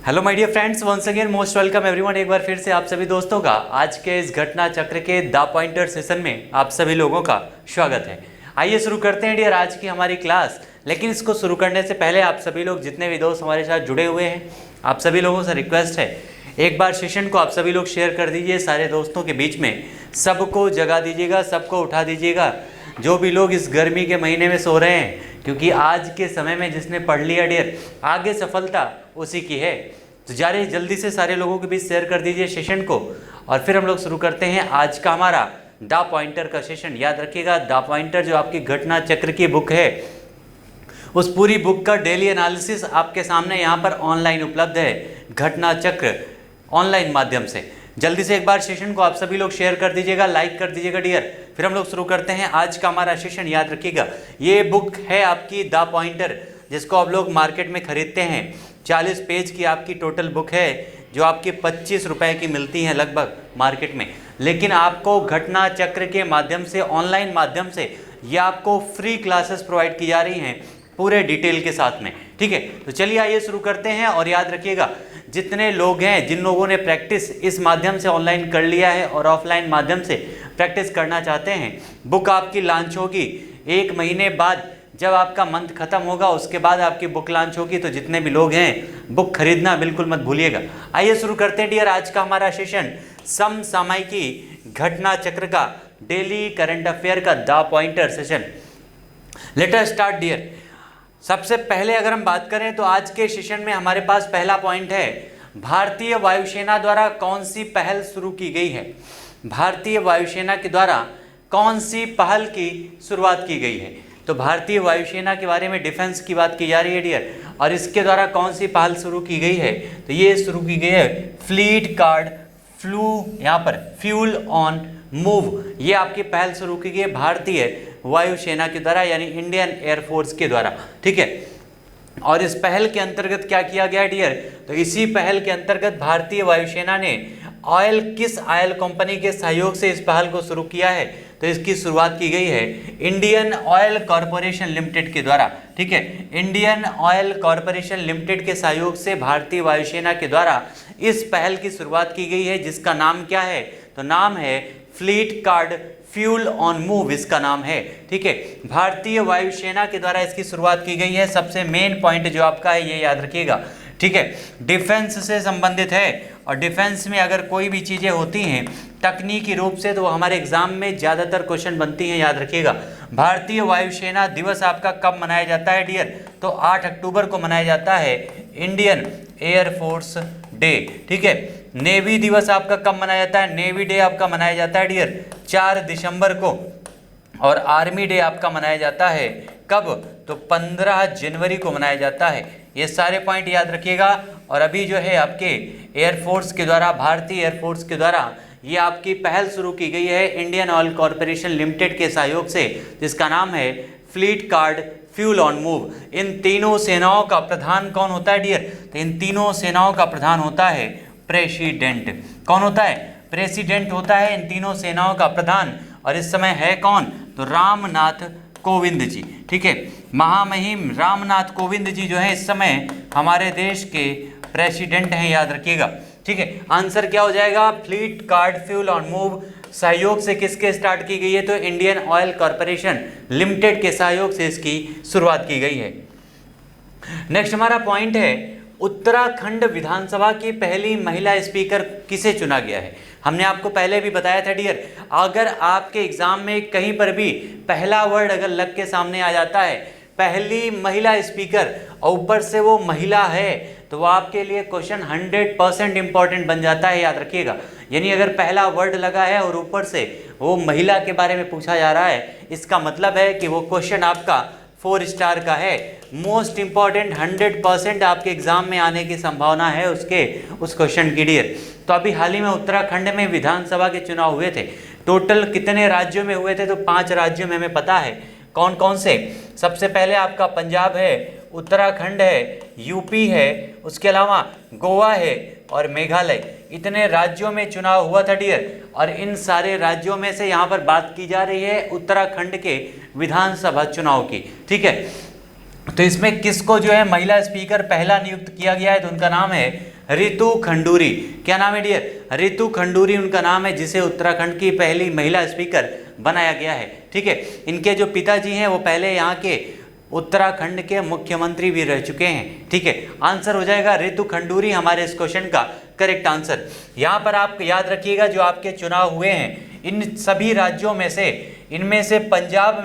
Hello my dear friends, once again most welcome everyone. एक बार फिर से आप सभी दोस्तों का आज के इस घटना चक्र के द पॉइंटर सेशन में आप सभी लोगों का स्वागत है। आइए शुरू करते हैं डियर आज की हमारी क्लास। लेकिन इसको शुरू करने से पहले आप सभी लोग जितने भी दोस्त हमारे साथ जुड़े हुए हैं, आप सभी लोगों से रिक्वेस्ट है, एक बार सेशन को आप सभी लोग शेयर कर दीजिए सारे दोस्तों के बीच में। सबको जगा दीजिएगा, सबको उठा दीजिएगा, जो भी लोग इस गर्मी के महीने में सो रहे हैं, क्योंकि आज के समय में जिसने पढ़ लिया डियर, आगे सफलता उसी की है। तो जारे जल्दी से सारे लोगों के बीच शेयर कर दीजिए सेशन को, और फिर हम लोग शुरू करते हैं आज का हमारा द पॉइंटर का सेशन। याद रखिएगा, द पॉइंटर जो आपकी घटना चक्र की बुक है, उस पूरी बुक का डेली एनालिसिस आपके सामने यहाँ पर ऑनलाइन उपलब्ध है, घटना चक्र ऑनलाइन माध्यम से। जल्दी से एक बार सेशन को आप सभी लोग शेयर कर दीजिएगा, लाइक कर दीजिएगा डियर। फिर हम लोग शुरू करते हैं आज का हमारा सेशन। याद रखिएगा, ये बुक है आपकी द पॉइंटर, जिसको आप लोग मार्केट में खरीदते हैं। 40 पेज की आपकी टोटल बुक है, जो आपकी 25 रुपए की मिलती है लगभग मार्केट में। लेकिन आपको घटना चक्र के माध्यम से, ऑनलाइन माध्यम से, ये आपको फ्री क्लासेस प्रोवाइड की जा रही हैं पूरे डिटेल के साथ में। ठीक है, तो चलिए आइए शुरू करते हैं। और याद रखिएगा, जितने लोग हैं, जिन लोगों ने प्रैक्टिस इस माध्यम से ऑनलाइन कर लिया है और ऑफलाइन माध्यम से प्रैक्टिस करना चाहते हैं, बुक आपकी लॉन्च होगी 1 महीने बाद। जब आपका मंथ खत्म होगा उसके बाद आपकी बुक लॉन्च होगी। तो जितने भी लोग हैं, बुक खरीदना बिल्कुल मत भूलिएगा। आइए शुरू करते हैं डियर आज का हमारा सेशन, समसामयिकी घटना चक्र का, डेली करंट अफेयर का the pointer session. Let us start dear. सबसे पहले अगर हम बात करें तो आज के सेशन में हमारे पास पहला पॉइंट है, भारतीय वायुसेना द्वारा कौन सी पहल शुरू की गई है। भारतीय वायुसेना के द्वारा कौन सी पहल की शुरुआत की गई है। तो भारतीय वायुसेना के बारे में, डिफेंस की बात की जा रही है डियर, और इसके द्वारा कौन सी पहल शुरू की गई है। तो ये शुरू की गई है फ्लीट कार्ड यहाँ पर फ्यूल ऑन मूव, ये आपकी पहल शुरू की गई है भारतीय वायुसेना के द्वारा, यानी इंडियन एयरफोर्स के द्वारा। ठीक है, और इस पहल के अंतर्गत क्या किया गया डियर, तो इसी पहल के अंतर्गत भारतीय वायुसेना ने किस ऑयल कंपनी के सहयोग से इस पहल को शुरू किया है। तो इसकी शुरुआत की गई है इंडियन ऑयल कॉरपोरेशन लिमिटेड के द्वारा। ठीक है, इंडियन ऑयल कॉरपोरेशन लिमिटेड के सहयोग से भारतीय वायुसेना के द्वारा इस पहल की शुरुआत की गई है, जिसका नाम क्या है, तो नाम है fleet card fuel on move, इसका नाम है। ठीक है, भारतीय वायुसेना के द्वारा इसकी शुरुआत की गई है। सबसे मेन पॉइंट जो आपका है, ये याद रखिएगा। ठीक है, डिफेंस से संबंधित है, और डिफेंस में अगर कोई भी चीज़ें होती हैं तकनीकी रूप से, तो वो हमारे एग्जाम में ज़्यादातर क्वेश्चन बनती हैं। याद रखिएगा, भारतीय वायुसेना दिवस आपका कब मनाया जाता है डियर, तो 8 अक्टूबर को मनाया जाता है इंडियन एयरफोर्स डे। ठीक है, नेवी दिवस आपका कब मनाया जाता है, नेवी डे आपका मनाया जाता है डियर 4 दिसंबर को, और आर्मी डे आपका मनाया जाता है कब, तो 15 जनवरी को मनाया जाता है। ये सारे पॉइंट याद रखिएगा। और अभी जो है आपके एयरफोर्स के द्वारा, भारतीय एयरफोर्स के द्वारा ये आपकी पहल शुरू की गई है इंडियन ऑयल कॉरपोरेशन लिमिटेड के सहयोग से, जिसका नाम है fleet card fuel on move. इन तीनों सेनाओं का प्रधान कौन होता है डियर, तो इन तीनों सेनाओं का प्रधान होता है प्रेसिडेंट। कौन होता है, प्रेसिडेंट होता है इन तीनों सेनाओं का प्रधान। और इस समय है कौन, तो रामनाथ कोविंद जी। ठीक है, महामहिम रामनाथ कोविंद जी जो है इस समय हमारे देश के प्रेसिडेंट हैं, याद रखिएगा। ठीक है, आंसर क्या हो जाएगा, fleet card fuel on move सहयोग से किसके स्टार्ट की गई है, तो इंडियन ऑयल कॉरपोरेशन लिमिटेड के सहयोग से इसकी शुरुआत की गई है। नेक्स्ट हमारा पॉइंट है, उत्तराखंड विधानसभा की पहली महिला स्पीकर किसे चुना गया है। हमने आपको पहले भी बताया था डियर, अगर आपके एग्जाम में कहीं पर भी पहला वर्ड अगर लग के सामने आ जाता है, पहली महिला स्पीकर, और ऊपर से वो महिला है, तो वो आपके लिए क्वेश्चन 100% इंपॉर्टेंट बन जाता है। याद रखिएगा, यानी अगर पहला वर्ड लगा है और ऊपर से वो महिला के बारे में पूछा जा रहा है, इसका मतलब है कि वो क्वेश्चन आपका 4 स्टार का है, मोस्ट इंपॉर्टेंट, 100% आपके एग्जाम में आने की संभावना है उस क्वेश्चन की डियर। तो अभी हाल ही में उत्तराखंड में विधानसभा के चुनाव हुए थे। टोटल कितने राज्यों में हुए थे, तो 5 राज्यों में हमें पता है कौन कौन से। सबसे पहले आपका पंजाब है, उत्तराखंड है, यूपी है, उसके अलावा गोवा है और मेघालय। इतने राज्यों में चुनाव हुआ था डियर, और इन सारे राज्यों में से यहाँ पर बात की जा रही है उत्तराखंड के विधानसभा चुनाव की। ठीक है, तो इसमें किसको जो है महिला स्पीकर पहला नियुक्त किया गया है, तो उनका नाम है रितु खंडूरी। क्या नाम है डियर? रितु खंडूरी उनका नाम है, जिसे उत्तराखंड की पहली महिला स्पीकर बनाया गया है। ठीक है, इनके जो पिताजी हैं वो पहले यहाँ के उत्तराखंड के मुख्यमंत्री भी रह चुके हैं। ठीक है, आंसर हो जाएगा रितु खंडूरी हमारे इस क्वेश्चन का करेक्ट आंसर। यहाँ पर आप याद रखिएगा जो आपके चुनाव हुए हैं इन सभी राज्यों में से, इनमें से पंजाब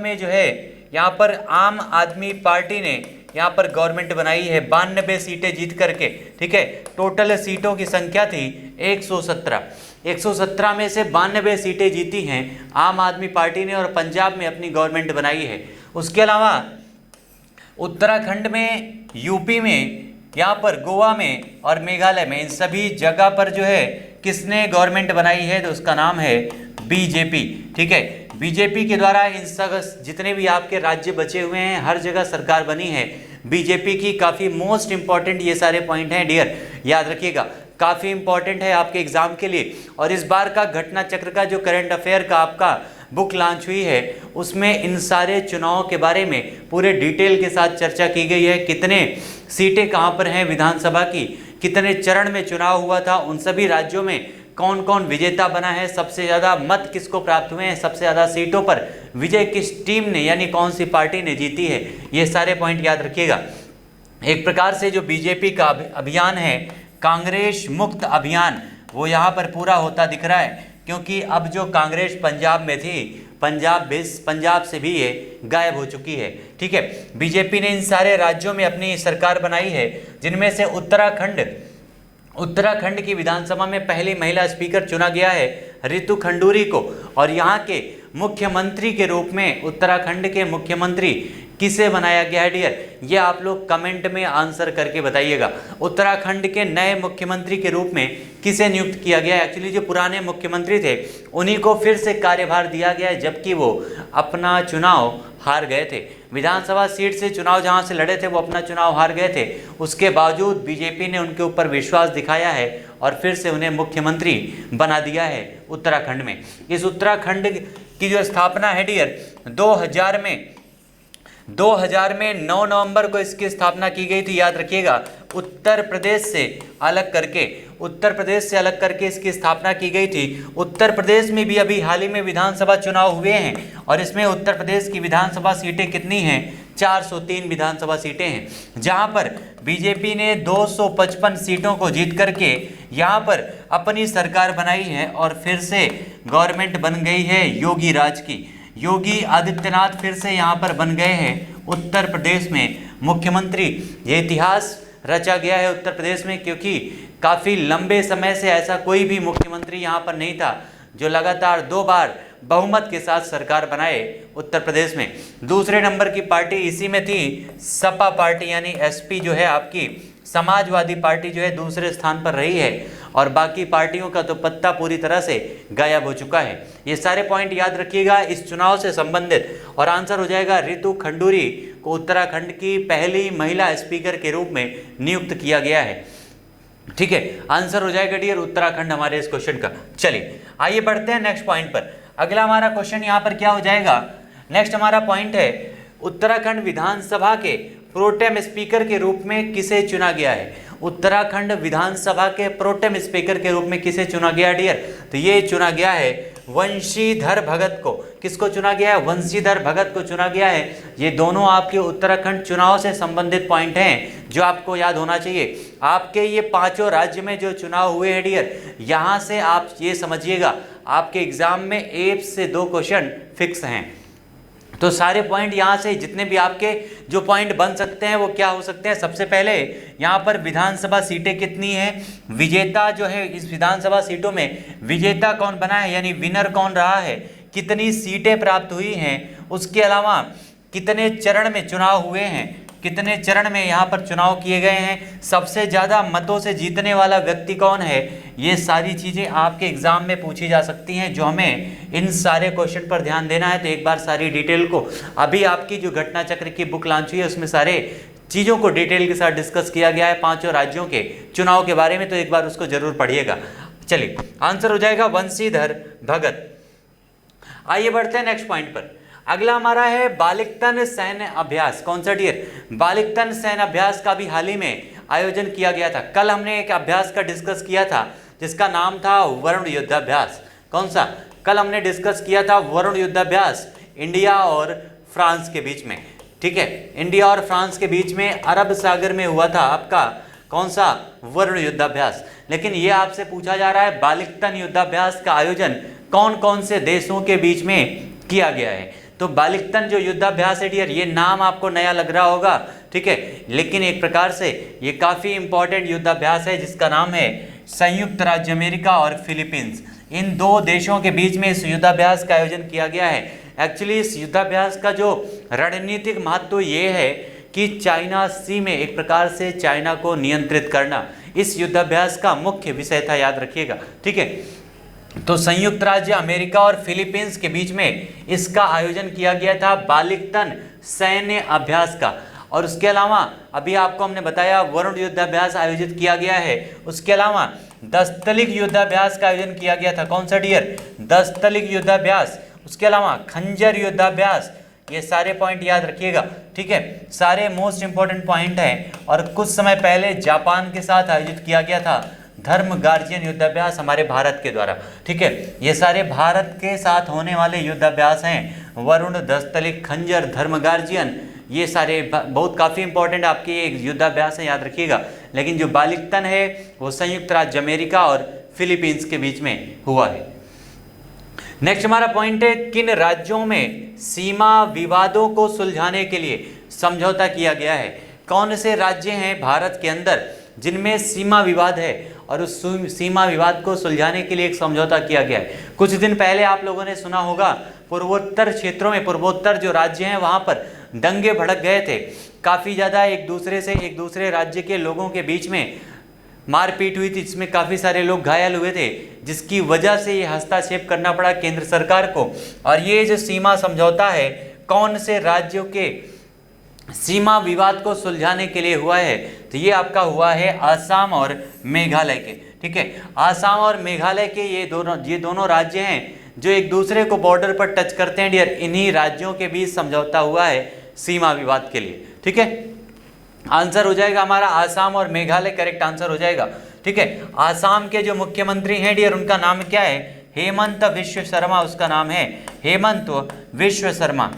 में जो है यहाँ पर आम आदमी पार्टी ने यहाँ पर गवर्नमेंट बनाई है 92 सीटें जीत करके। ठीक है, टोटल सीटों की संख्या थी 117 में से 92 सीटें जीती हैं आम आदमी पार्टी ने और पंजाब में अपनी गवर्नमेंट बनाई है। उसके अलावा उत्तराखंड में, यूपी में, यहाँ पर गोवा में और मेघालय में, इन सभी जगह पर जो है किसने गवर्नमेंट बनाई है, तो उसका नाम है बीजेपी। ठीक है, बीजेपी के द्वारा इन सब जितने भी आपके राज्य बचे हुए हैं हर जगह सरकार बनी है बीजेपी की। काफ़ी मोस्ट इंपॉर्टेंट ये सारे पॉइंट हैं डियर, याद रखिएगा, काफ़ी इंपॉर्टेंट है आपके एग्जाम के लिए। और इस बार का घटना चक्र का जो करंट अफेयर का आपका बुक लॉन्च हुई है उसमें इन सारे चुनावों के बारे में पूरे डिटेल के साथ चर्चा की गई है। कितने सीटें कहाँ पर हैं विधानसभा की, कितने चरण में चुनाव हुआ था, उन सभी राज्यों में कौन कौन विजेता बना है, सबसे ज़्यादा मत किसको प्राप्त हुए हैं, सबसे ज़्यादा सीटों पर विजय किस टीम ने यानी कौन सी पार्टी ने जीती है, ये सारे पॉइंट याद रखिएगा। एक प्रकार से जो बीजेपी का अभियान है कांग्रेस मुक्त अभियान, वो यहाँ पर पूरा होता दिख रहा है, क्योंकि अब जो कांग्रेस पंजाब में थी, पंजाब से भी ये गायब हो चुकी है। ठीक है, बीजेपी ने इन सारे राज्यों में अपनी सरकार बनाई है, जिनमें से उत्तराखंड की विधानसभा में पहली महिला स्पीकर चुना गया है रितु खंडूरी को। और यहाँ के मुख्यमंत्री के रूप में उत्तराखंड के मुख्यमंत्री किसे बनाया गया है डियर, ये आप लोग कमेंट में आंसर करके बताइएगा। उत्तराखंड के नए मुख्यमंत्री के रूप में किसे नियुक्त किया गया है? एक्चुअली जो पुराने मुख्यमंत्री थे उन्हीं को फिर से कार्यभार दिया गया है, जबकि वो अपना चुनाव हार गए थे। विधानसभा सीट से चुनाव जहां से लड़े थे वो अपना चुनाव हार गए थे, उसके बावजूद बीजेपी ने उनके ऊपर विश्वास दिखाया है और फिर से उन्हें मुख्यमंत्री बना दिया है उत्तराखंड में। इस उत्तराखंड की जो स्थापना है डियर 2000 में 9 नवंबर को इसकी स्थापना की गई थी, याद रखिएगा। उत्तर प्रदेश से अलग करके इसकी स्थापना की गई थी। उत्तर प्रदेश में भी अभी हाल ही में विधानसभा चुनाव हुए हैं और इसमें उत्तर प्रदेश की विधानसभा सीटें कितनी हैं? 403 विधानसभा सीटें हैं, जहां पर बीजेपी ने 255 सीटों को जीत करके यहां पर अपनी सरकार बनाई है और फिर से गवर्नमेंट बन गई है योगी राज की। योगी आदित्यनाथ फिर से यहाँ पर बन गए हैं उत्तर प्रदेश में मुख्यमंत्री। ये इतिहास रचा गया है उत्तर प्रदेश में, क्योंकि काफ़ी लंबे समय से ऐसा कोई भी मुख्यमंत्री यहाँ पर नहीं था जो लगातार 2 बार बहुमत के साथ सरकार बनाए उत्तर प्रदेश में। दूसरे नंबर की पार्टी इसी में थी सपा पार्टी, यानी एसपी जो है आपकी समाजवादी पार्टी जो है दूसरे स्थान पर रही है, और बाकी पार्टियों का तो पत्ता पूरी तरह से गायब हो चुका है। ये सारे पॉइंट याद रखिएगा इस चुनाव से संबंधित, और आंसर हो जाएगा रितु खंडूरी को उत्तराखंड की पहली महिला स्पीकर के रूप में नियुक्त किया गया है। ठीक है, आंसर हो जाएगा डियर उत्तराखंड हमारे इस क्वेश्चन का। चलिए आइए बढ़ते हैं नेक्स्ट पॉइंट पर। अगला हमारा क्वेश्चन यहाँ पर क्या हो जाएगा, नेक्स्ट हमारा पॉइंट है उत्तराखंड विधानसभा के प्रोटेम स्पीकर के रूप में किसे चुना गया है? उत्तराखंड विधानसभा के प्रोटेम स्पीकर के रूप में किसे चुना गया डियर? तो ये चुना गया है वंशीधर भगत को। किसको चुना गया है? वंशीधर भगत को चुना गया है। ये दोनों आपके उत्तराखंड चुनाव से संबंधित पॉइंट हैं जो आपको याद होना चाहिए। आपके ये 5 राज्य में जो चुनाव हुए हैं डियर, यहाँ से आप ये समझिएगा आपके एग्जाम में 1 से 2 क्वेश्चन फिक्स हैं। तो सारे पॉइंट यहाँ से जितने भी आपके जो पॉइंट बन सकते हैं वो क्या हो सकते हैं? सबसे पहले यहाँ पर विधानसभा सीटें कितनी हैं, विजेता जो है इस विधानसभा सीटों में विजेता कौन बना है यानी विनर कौन रहा है, कितनी सीटें प्राप्त हुई हैं, उसके अलावा कितने चरण में चुनाव हुए हैं, कितने चरण में यहाँ पर चुनाव किए गए हैं, सबसे ज़्यादा मतों से जीतने वाला व्यक्ति कौन है। ये सारी चीज़ें आपके एग्जाम में पूछी जा सकती हैं, जो हमें इन सारे क्वेश्चन पर ध्यान देना है। तो एक बार सारी डिटेल को अभी आपकी जो घटना चक्र की बुक लॉन्च हुई है उसमें सारे चीज़ों को डिटेल के साथ डिस्कस किया गया है 5 राज्यों के चुनाव के बारे में, तो एक बार उसको जरूर पढ़िएगा। चलिए आंसर हो जाएगा वंशीधर भगत। आइए बढ़ते हैं नेक्स्ट पॉइंट पर। अगला हमारा है बालिकतन सैन्य अभ्यास। कौन सा डियर? बालिकतन सैन्य अभ्यास का भी हाल ही में आयोजन किया गया था। कल हमने एक अभ्यास का डिस्कस किया था जिसका नाम था वरुण युद्धाभ्यास। कौन सा? कल हमने डिस्कस किया था वरुण युद्धाभ्यास इंडिया और फ्रांस के बीच में। ठीक है, इंडिया और फ्रांस के बीच में अरब सागर में हुआ था आपका कौन सा? वरुण युद्धाभ्यास। लेकिन ये आपसे पूछा जा रहा है बालिकतन युद्धाभ्यास का आयोजन कौन कौन से देशों के बीच में किया गया है। तो बालिकतन जो युद्धाभ्यास है डियर, ये नाम आपको नया लग रहा होगा, ठीक है, लेकिन एक प्रकार से ये काफ़ी इंपॉर्टेंट युद्धाभ्यास है जिसका नाम है संयुक्त राज्य अमेरिका और फिलीपींस। इन दो देशों के बीच में इस युद्धाभ्यास का आयोजन किया गया है। एक्चुअली इस युद्धाभ्यास का जो रणनीतिक महत्व ये है कि चाइना सी में एक प्रकार से चाइना को नियंत्रित करना इस युद्धाभ्यास का मुख्य विषय था, याद रखिएगा। ठीक है, तो संयुक्त राज्य अमेरिका और फिलीपींस के बीच में इसका आयोजन किया गया था बालिकतन सैन्य अभ्यास का। और उसके अलावा अभी आपको हमने बताया वरुण युद्धाभ्यास आयोजित किया गया है। उसके अलावा दस्तलिक युद्धाभ्यास का आयोजन किया गया था। कौन सा डियर? दस्तलिक युद्धाभ्यास। उसके अलावा खंजर युद्धाभ्यास। ये सारे पॉइंट याद रखिएगा, ठीक है, सारे मोस्ट इंपॉर्टेंट पॉइंट हैं। और कुछ समय पहले जापान के साथ आयोजित किया गया था धर्म गार्जियन युद्धाभ्यास हमारे भारत के द्वारा। ठीक है, ये सारे भारत के साथ होने वाले युद्धाभ्यास हैं। वरुण, दस्तलिक, खंजर, धर्म गार्जियन, ये सारे बहुत काफ़ी इंपॉर्टेंट आपके ये युद्धाभ्यास हैं, याद रखिएगा। लेकिन जो बालिकतन है वो संयुक्त राज्य अमेरिका और फिलीपींस के बीच में हुआ है। नेक्स्ट हमारा पॉइंट है किन राज्यों में सीमा विवादों को सुलझाने के लिए समझौता किया गया है। कौन से राज्य हैं भारत के अंदर जिनमें सीमा विवाद है और उस सीमा विवाद को सुलझाने के लिए एक समझौता किया गया है। कुछ दिन पहले आप लोगों ने सुना होगा पूर्वोत्तर क्षेत्रों में, पूर्वोत्तर जो राज्य हैं वहाँ पर दंगे भड़क गए थे। काफ़ी ज़्यादा एक दूसरे राज्य के लोगों के बीच में मारपीट हुई थी, जिसमें काफ़ी सारे लोग घायल हुए थे, जिसकी वजह से ये हस्तक्षेप करना पड़ा केंद्र सरकार को। और ये जो सीमा समझौता है कौन से राज्यों के सीमा विवाद को सुलझाने के लिए हुआ है? तो ये आपका हुआ है आसाम और मेघालय के। ठीक है, आसाम और मेघालय के ये दोनों राज्य हैं जो एक दूसरे को बॉर्डर पर टच करते हैं डियर। इन्हीं राज्यों के बीच समझौता हुआ है सीमा विवाद के लिए। ठीक है, आंसर हो जाएगा हमारा आसाम और मेघालय, करेक्ट आंसर हो जाएगा। ठीक है, आसाम के जो मुख्यमंत्री हैं डियर उनका नाम क्या है? हेमंत विश्व शर्मा, उसका नाम है हेमंत विश्व शर्मा।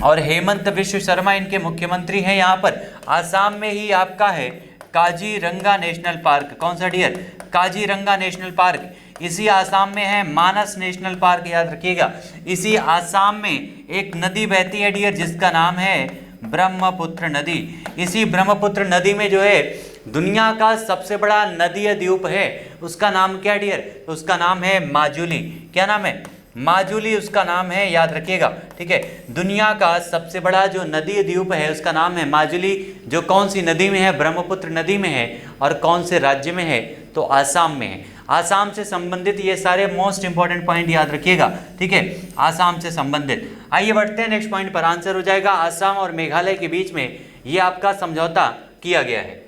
और हेमंत विश्व शर्मा इनके मुख्यमंत्री हैं। यहाँ पर आसाम में ही आपका है काजीरंगा नेशनल पार्क। कौन सा डियर? Kaziranga national park. इसी आसाम में है मानस नेशनल पार्क, याद रखिएगा। इसी आसाम में एक नदी बहती है डियर जिसका नाम है ब्रह्मपुत्र नदी। इसी ब्रह्मपुत्र नदी में जो है दुनिया का सबसे बड़ा नदीय द्वीप है, उसका नाम क्या डियर? तो उसका नाम है माजुली। क्या नाम है? माजुली उसका नाम है, याद रखिएगा। ठीक है, दुनिया का सबसे बड़ा जो नदीय द्वीप है उसका नाम है माजुली, जो कौन सी नदी में है? ब्रह्मपुत्र नदी में है। और कौन से राज्य में है? तो आसाम में है। आसाम से संबंधित ये सारे मोस्ट इंपॉर्टेंट पॉइंट याद रखिएगा। ठीक है, आसाम से संबंधित। आइए बढ़ते हैं नेक्स्ट पॉइंट पर। आंसर हो जाएगा आसाम और मेघालय के बीच में ये आपका समझौता किया गया है।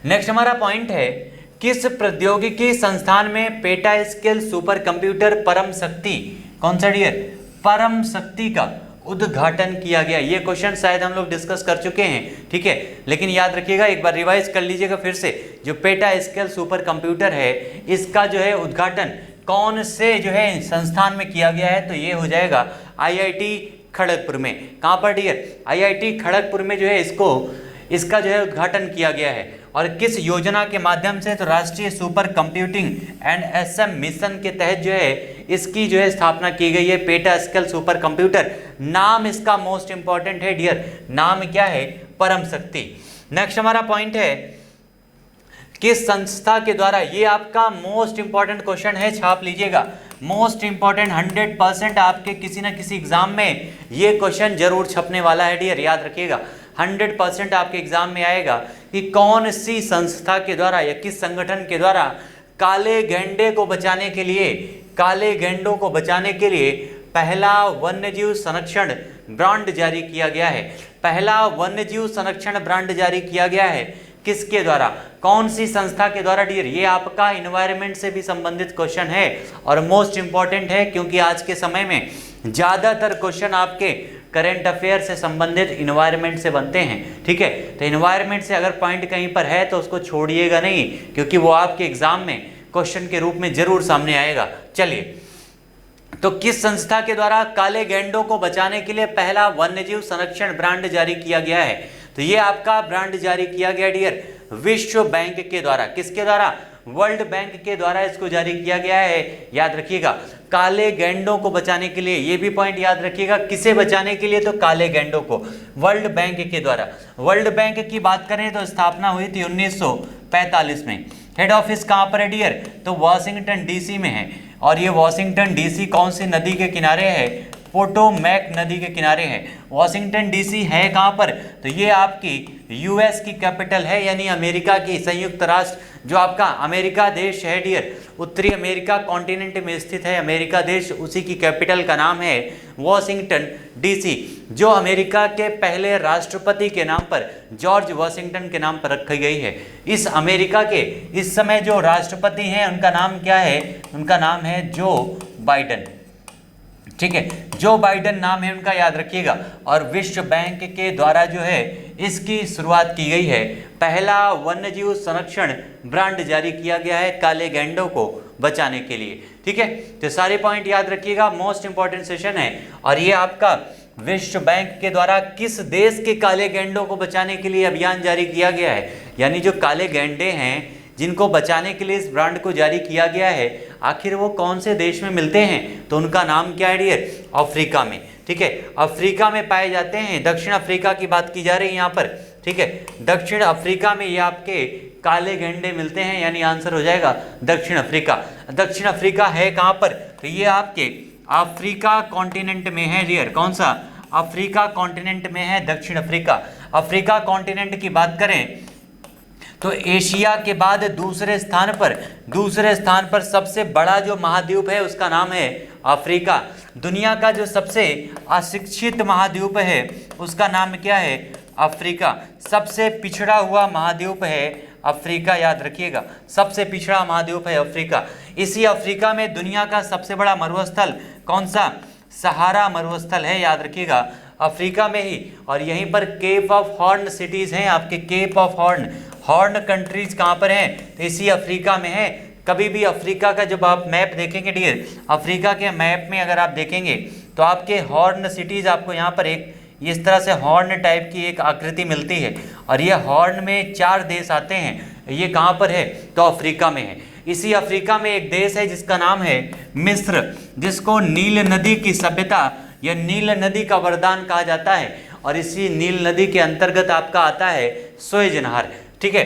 नेक्स्ट हमारा पॉइंट है किस प्रौद्योगिकी संस्थान में पेटा स्केल सुपर कंप्यूटर परम शक्ति, कौन सा डियर? परम शक्ति का उद्घाटन किया गया। ये क्वेश्चन शायद हम लोग डिस्कस कर चुके हैं, ठीक है, लेकिन याद रखिएगा, एक बार रिवाइज कर लीजिएगा फिर से। जो पेटा स्केल सुपर कंप्यूटर है इसका जो है उद्घाटन कौन से जो है संस्थान में किया गया है? तो ये हो जाएगा IIT खड़गपुर में। कहाँ पर डियर? IIT खड़गपुर में जो है इसका जो है उद्घाटन किया गया है। और किस योजना के माध्यम से? तो राष्ट्रीय super computing and SM mission के तहत जो है इसकी जो है स्थापना की गई है, पेटा स्केल सुपर कंप्यूटर। नाम इसका मोस्ट इंपॉर्टेंट है डियर, नाम क्या है? परम शक्ति। नेक्स्ट हमारा पॉइंट है किस संस्था के द्वारा, ये आपका मोस्ट इंपॉर्टेंट क्वेश्चन है, छाप लीजिएगा। मोस्ट इंपॉर्टेंट 100% आपके किसी ना किसी एग्जाम में ये क्वेश्चन जरूर छपने वाला है डियर, याद रखिएगा। 100% आपके एग्जाम में आएगा कि कौन सी संस्था के द्वारा या किस संगठन के द्वारा काले गैंडे को बचाने के लिए, काले गैंडों को बचाने के लिए पहला वन्यजीव संरक्षण ब्रांड जारी किया गया है। पहला वन्यजीव संरक्षण ब्रांड जारी किया गया है किसके द्वारा, कौन सी संस्था के द्वारा डियर। ये आपका इन्वायरमेंट से भी संबंधित क्वेश्चन है और मोस्ट इंपॉर्टेंट है, क्योंकि आज के समय में ज़्यादातर क्वेश्चन आपके करंट अफेयर से संबंधित इन्वायरमेंट से बनते हैं। ठीक है, तो इन्वायरमेंट से अगर पॉइंट कहीं पर है तो उसको छोड़िएगा नहीं, क्योंकि वो आपके एग्जाम में क्वेश्चन के रूप में जरूर सामने आएगा। चलिए, तो किस संस्था के द्वारा काले गैंडों को बचाने के लिए पहला वन्यजीव संरक्षण ब्रांड जारी किया गया है? तो ये आपका ब्रांड जारी किया गया डियर विश्व बैंक के द्वारा। किसके द्वारा? वर्ल्ड बैंक के द्वारा इसको जारी किया गया है। याद रखिएगा, काले गैंडों को बचाने के लिए, ये भी पॉइंट याद रखिएगा, किसे बचाने के लिए? तो काले गैंडों को वर्ल्ड बैंक के द्वारा। वर्ल्ड बैंक की बात करें तो स्थापना हुई थी 1945 में। हेड ऑफिस कहाँ पर है डियर? तो वॉशिंगटन डीसी में है। और ये वॉशिंगटन डीसी कौन सी नदी के किनारे है? पोटोमैक नदी के किनारे है। वॉशिंगटन डीसी है कहाँ पर? तो ये आपकी यूएस की कैपिटल है, यानी अमेरिका की, संयुक्त राष्ट्र जो आपका अमेरिका देश है डियर, उत्तरी अमेरिका कॉन्टिनेंट में स्थित है अमेरिका देश, उसी की कैपिटल का नाम है वॉशिंगटन डीसी, जो अमेरिका के पहले राष्ट्रपति के नाम पर, जॉर्ज वॉशिंगटन के नाम पर रखी गई है। इस अमेरिका के इस समय जो राष्ट्रपति हैं उनका नाम क्या है? उनका नाम है जो बाइडन। ठीक है, जो बाइडन नाम है उनका, याद रखिएगा। और विश्व बैंक के द्वारा जो है इसकी शुरुआत की गई है। पहला वन्यजीव संरक्षण ब्रांड जारी किया गया है काले गैंडों को बचाने के लिए। ठीक है, तो सारे पॉइंट याद रखिएगा, मोस्ट इंपॉर्टेंट सेशन है। और ये आपका विश्व बैंक के द्वारा किस देश के काले गैंडों को बचाने के लिए अभियान जारी किया गया है, यानी जो काले गैंडे हैं जिनको बचाने के लिए इस ब्रांड को जारी किया गया है, आखिर वो कौन से देश में मिलते हैं? तो उनका नाम क्या है डियर? अफ्रीका में। ठीक है, अफ्रीका में पाए जाते हैं। दक्षिण अफ्रीका की बात की जा रही है यहाँ पर। ठीक है, दक्षिण अफ्रीका में ये आपके काले गैंडे मिलते हैं, यानी आंसर हो जाएगा दक्षिण अफ्रीका। दक्षिण अफ्रीका है कहाँ पर? तो ये आपके अफ्रीका कॉन्टिनेंट में है डियर। कौन सा? अफ्रीका कॉन्टिनेंट में है दक्षिण अफ्रीका। अफ्रीका कॉन्टिनेंट की बात करें तो एशिया के बाद दूसरे स्थान पर सबसे बड़ा जो महाद्वीप है उसका नाम है अफ्रीका। दुनिया का जो सबसे अशिक्षित महाद्वीप है उसका नाम क्या है? अफ्रीका। सबसे पिछड़ा हुआ महाद्वीप है अफ्रीका, याद रखिएगा, सबसे पिछड़ा महाद्वीप है अफ्रीका। इसी अफ्रीका में दुनिया का सबसे बड़ा मरुस्थल कौन सा? सहारा मरुस्थल है, याद रखिएगा, अफ्रीका में ही। और यहीं पर केप ऑफ हॉर्न सिटीज हैं आपके, केप ऑफ हॉर्न कंट्रीज कहाँ पर हैं? तो इसी अफ्रीका में है। कभी भी अफ्रीका का जब आप मैप देखेंगे डियर, अफ्रीका के मैप में अगर आप देखेंगे तो आपके हॉर्न सिटीज आपको यहाँ पर एक इस तरह से हॉर्न टाइप की एक आकृति मिलती है। और ये हॉर्न में 4 देश आते हैं। ये कहाँ पर है? तो अफ्रीका में है। इसी अफ्रीका में एक देश है जिसका नाम है मिस्र, जिसको नील नदी की सभ्यता या नील नदी का वरदान कहा जाता है। और इसी नील नदी के अंतर्गत आपका आता है सुएज नहर। ठीक है,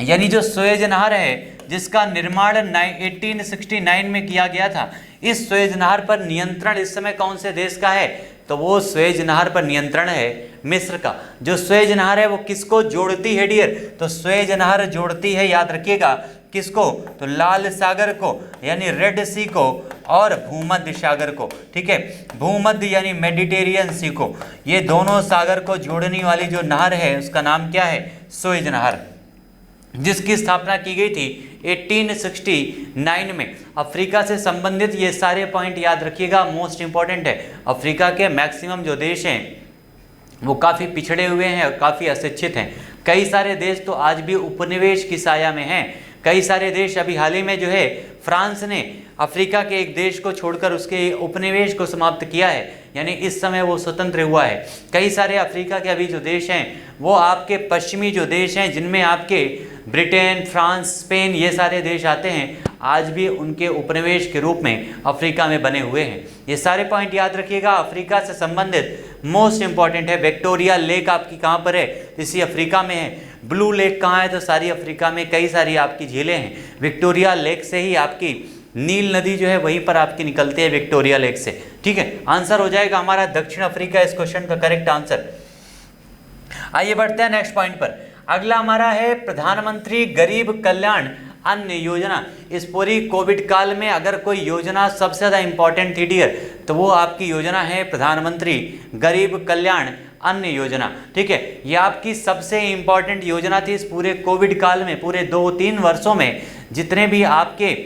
यानी जो सुएज नहर है जिसका निर्माण 1869 में किया गया था, इस सुएज नहर पर नियंत्रण इस समय कौन से देश का है? तो वो सुएज नहर पर नियंत्रण है मिस्र का। जो सुएज नहर है वो किसको जोड़ती है डियर? तो सुएज नहर जोड़ती है, याद रखिएगा, किसको? तो लाल सागर को यानी रेड सी को और भूमध्य सागर को। ठीक है, भूमध्य यानी मेडिटेरियन सी को, ये दोनों सागर को जोड़ने वाली जो नहर है उसका नाम क्या है? सुएज नहर, जिसकी स्थापना की गई थी 1869 में। अफ्रीका से संबंधित ये सारे पॉइंट याद रखिएगा, मोस्ट इंपॉर्टेंट है। अफ्रीका के मैक्सिमम जो देश हैं वो काफ़ी पिछड़े हुए हैं और काफ़ी अशिक्षित हैं। कई सारे देश तो आज भी उपनिवेश की साया में हैं। कई सारे देश, अभी हाल ही में जो है फ्रांस ने अफ्रीका के एक देश को छोड़कर उसके उपनिवेश को समाप्त किया है, यानी इस समय वो स्वतंत्र हुआ है। कई सारे अफ्रीका के अभी जो देश हैं वो आपके पश्चिमी जो देश हैं, जिनमें आपके ब्रिटेन, फ्रांस, स्पेन, ये सारे देश आते हैं, आज भी उनके उपनिवेश के रूप में अफ्रीका में बने हुए हैं। ये सारे पॉइंट याद रखिएगा। अफ्रीका से संबंधित मोस्ट इंपॉर्टेंट है। विक्टोरिया लेक आपकी कहाँ पर है? इसी अफ्रीका में है। ब्लू लेक कहाँ है? तो सारी अफ्रीका में कई सारी आपकी झीलें हैं। विक्टोरिया लेक से ही आपकी नील नदी जो है वहीं पर आपकी निकलती है, विक्टोरिया लेक से। ठीक है, आंसर हो जाएगा हमारा दक्षिण अफ्रीका इस क्वेश्चन का करेक्ट आंसर। आइए बढ़ते हैं नेक्स्ट पॉइंट पर। अगला हमारा है प्रधानमंत्री गरीब कल्याण अन्न योजना। इस पूरी कोविड काल में अगर कोई योजना सबसे ज़्यादा इंपॉर्टेंट थी डियर, तो वो आपकी योजना है प्रधानमंत्री गरीब कल्याण अन्य योजना। ठीक है, ये आपकी सबसे इंपॉर्टेंट योजना थी इस पूरे कोविड काल में, पूरे 2-3 वर्षों में जितने भी आपके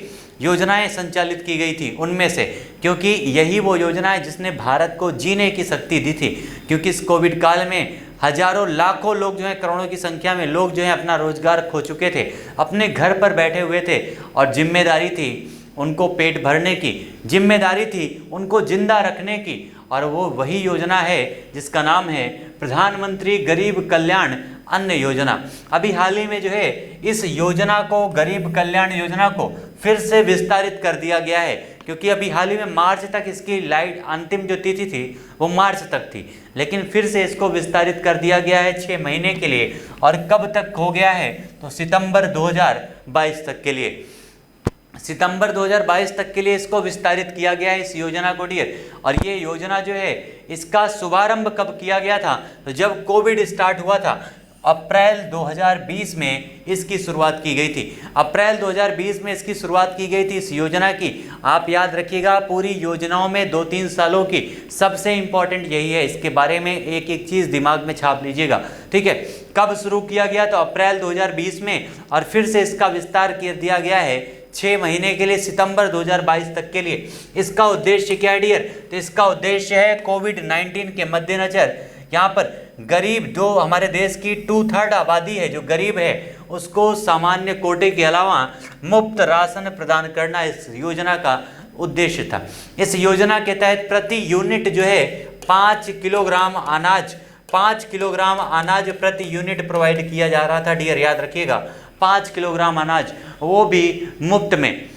योजनाएं संचालित की गई थी उनमें से, क्योंकि यही वो योजना है जिसने भारत को जीने की शक्ति दी थी। क्योंकि इस कोविड काल में हजारों लाखों लोग जो है, करोड़ों की संख्या में लोग जो है अपना रोजगार खो चुके थे, अपने घर पर बैठे हुए थे, और जिम्मेदारी थी उनको पेट भरने की, जिम्मेदारी थी उनको जिंदा रखने की, और वो वही योजना है जिसका नाम है प्रधानमंत्री गरीब कल्याण अन्न योजना। अभी हाल ही में जो है इस योजना को, गरीब कल्याण योजना को फिर से विस्तारित कर दिया गया है, क्योंकि अभी हाल ही में मार्च तक इसकी लाइट अंतिम जो तिथि थी वो मार्च तक थी, लेकिन फिर से इसको विस्तारित कर दिया गया है 6 महीने के लिए। और कब तक हो गया है, तो सितंबर 2022 तक के लिए, सितंबर 2022 तक के लिए इसको विस्तारित किया गया है इस योजना को डियर। और ये योजना जो है इसका शुभारंभ कब किया गया था, तो जब कोविड स्टार्ट हुआ था अप्रैल 2020 में इसकी शुरुआत की गई थी। अप्रैल 2020 में इसकी शुरुआत की गई थी इस योजना की। आप याद रखिएगा, पूरी योजनाओं में 2-3 सालों की सबसे इंपॉर्टेंट यही है, इसके बारे में एक एक चीज़ दिमाग में छाप लीजिएगा। ठीक है, कब शुरू किया गया, तो अप्रैल 2020 में, और फिर से इसका विस्तार कर दिया गया है 6 महीने के लिए, सितंबर 2022 तक के लिए। इसका उद्देश्य क्या है डियर, तो इसका उद्देश्य है कोविड-19 के मद्देनजर यहाँ पर गरीब, जो हमारे देश की 2/3 आबादी है जो गरीब है, उसको सामान्य कोटे के अलावा मुफ्त राशन प्रदान करना इस योजना का उद्देश्य था। इस योजना के तहत प्रति यूनिट जो है 5 किलोग्राम अनाज प्रति यूनिट प्रोवाइड किया जा रहा था डियर, याद रखिएगा 5 किलोग्राम अनाज, वो भी मुफ्त में।